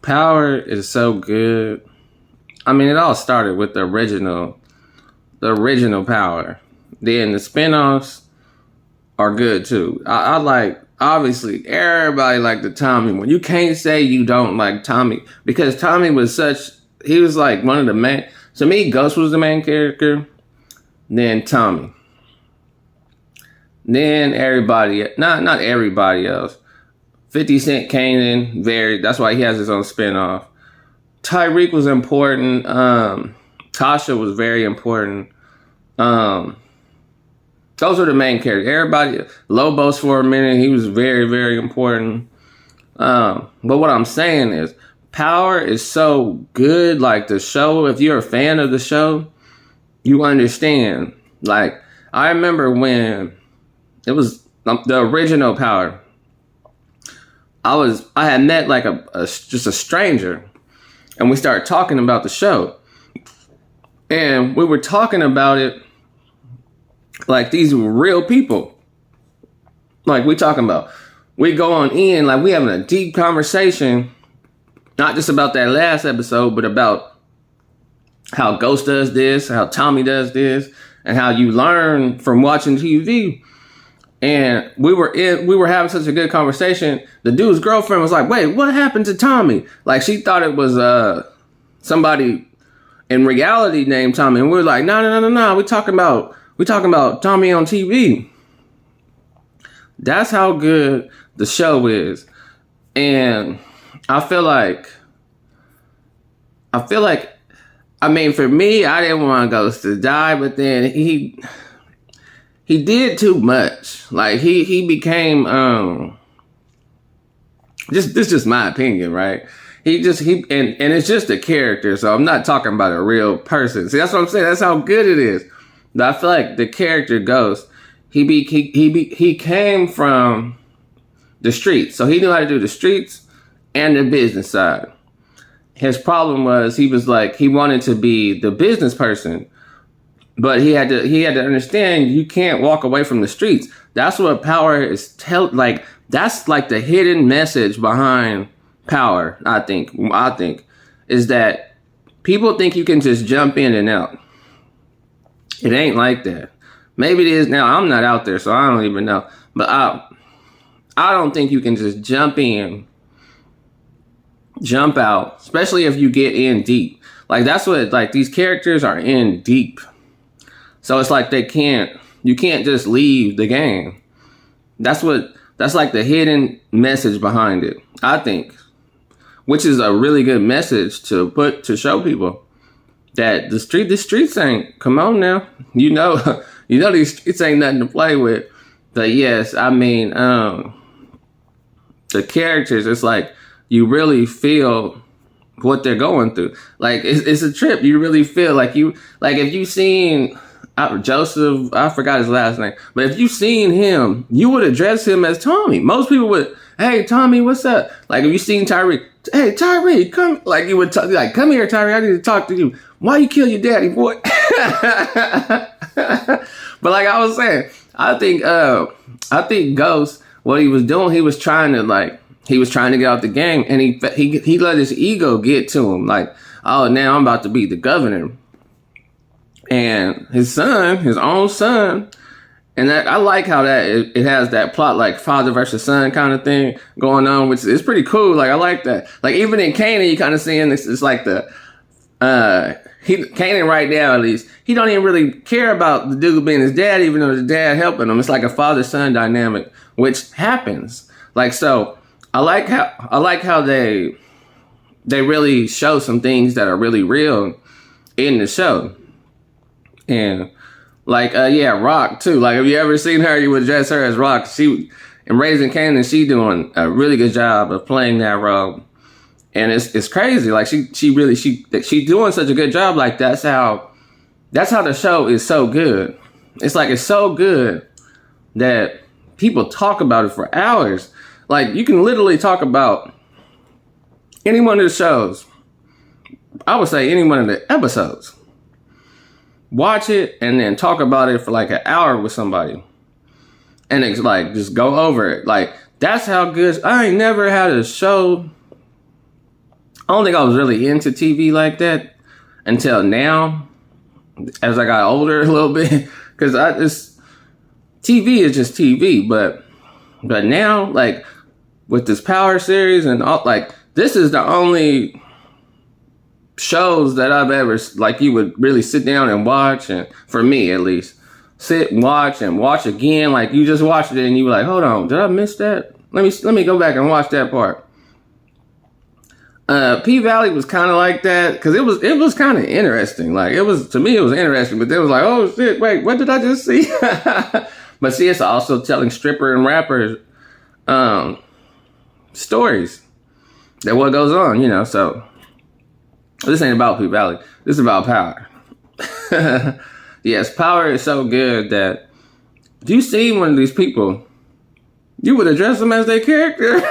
Power is so good. I mean, it all started with the original Power. Then the spinoffs are good too. I like, obviously everybody like the Tommy one. You can't say you don't like Tommy because Tommy was he was like one of the main. To me, Ghost was the main character. Then Tommy. Then everybody, not everybody else. 50 Cent came in that's why he has his own spinoff. Tyreek was important. Tasha was very important. Those are the main characters. Everybody, Lobos for a minute, he was very, very important. But what I'm saying is, Power is so good. Like the show, if you're a fan of the show, you understand. Like I remember when it was the original Power. I had met like just a stranger, and we started talking about the show, and we were talking about it like these were real people. Like we go on in, like we having a deep conversation, not just about that last episode, but about how Ghost does this, how Tommy does this, and how you learn from watching TV. And we were having such a good conversation. The dude's girlfriend was like, "Wait, what happened to Tommy?" Like she thought it was somebody in reality named Tommy, and we were like, "No. We talking about Tommy on TV." That's how good the show is, and I feel like, I mean, for me, I didn't want Ghost to die, but then he did too much. Like he became this is just my opinion, right? And it's just a character, so I'm not talking about a real person. See, that's what I'm saying. That's how good it is. But I feel like the character Ghost, he came from the streets, so he knew how to do the streets and the business side. His problem was he wanted to be the business person. But he had to understand you can't walk away from the streets. That's what Power is that's like the hidden message behind Power, I think, is that people think you can just jump in and out. It ain't like that. Maybe it is now. I'm not out there, so I don't even know. But I don't think you can just jump in, jump out, especially if you get in deep. Like that's what, like these characters are in deep. So it's like you can't just leave the game. That's like the hidden message behind it, I think. Which is a really good message to show people that the streets ain't, come on now. You know these streets ain't nothing to play with. But yes, I mean, the characters, it's like you really feel what they're going through. Like it's a trip. You really feel like if you seen Joseph, I forgot his last name, but if you seen him, you would address him as Tommy. Most people would, "Hey Tommy, what's up?" Like if you seen Tyreek, "Hey Tyreek, come," like you would talk, like, "Come here Tyreek, I need to talk to you. Why you kill your daddy, boy?" But like I was saying, I think Ghost, what he was doing, he was trying to get out the game, and he let his ego get to him. Like, oh, now I'm about to be the governor. And his own son, and that, I like how that it has that plot, like father versus son kind of thing going on, which is pretty cool. Like I like that. Like even in Kanan, you kind of seeing this. It's like Kanan right now, at least, he don't even really care about the dude being his dad, even though his dad helping him. It's like a father-son dynamic, which happens. Like, so I like how they really show some things that are really real in the show. And like, Rock too. Like, have you ever seen her? You would address her as Rock. In Raising Kanan, she doing a really good job of playing that role. And it's crazy. Like she doing such a good job. Like that's how the show is so good. It's like, it's so good that people talk about it for hours. Like you can literally talk about any one of the shows. I would say any one of the episodes. Watch it and then talk about it for like an hour with somebody. And it's like, just go over it. Like, that's how good. I ain't never had a show I don't think I was really into TV like that until now, as I got older a little bit, because TV is just TV, but now, like, with this Power series and all, like, this is the only shows that I've ever, like, you would really sit down and watch, and for me at least, sit and watch again. Like, you just watched it and you were like, hold on, did I miss that? Let me go back and watch that part. P-Valley was kind of like that, because it was kind of interesting. Like, to me it was interesting, but they was like, oh shit, wait, what did I just see? But see, it's also telling stripper and rappers stories that what goes on, so this ain't about P-Valley. This is about Power. Yes, Power is so good that if you see one of these people, you would address them as their character.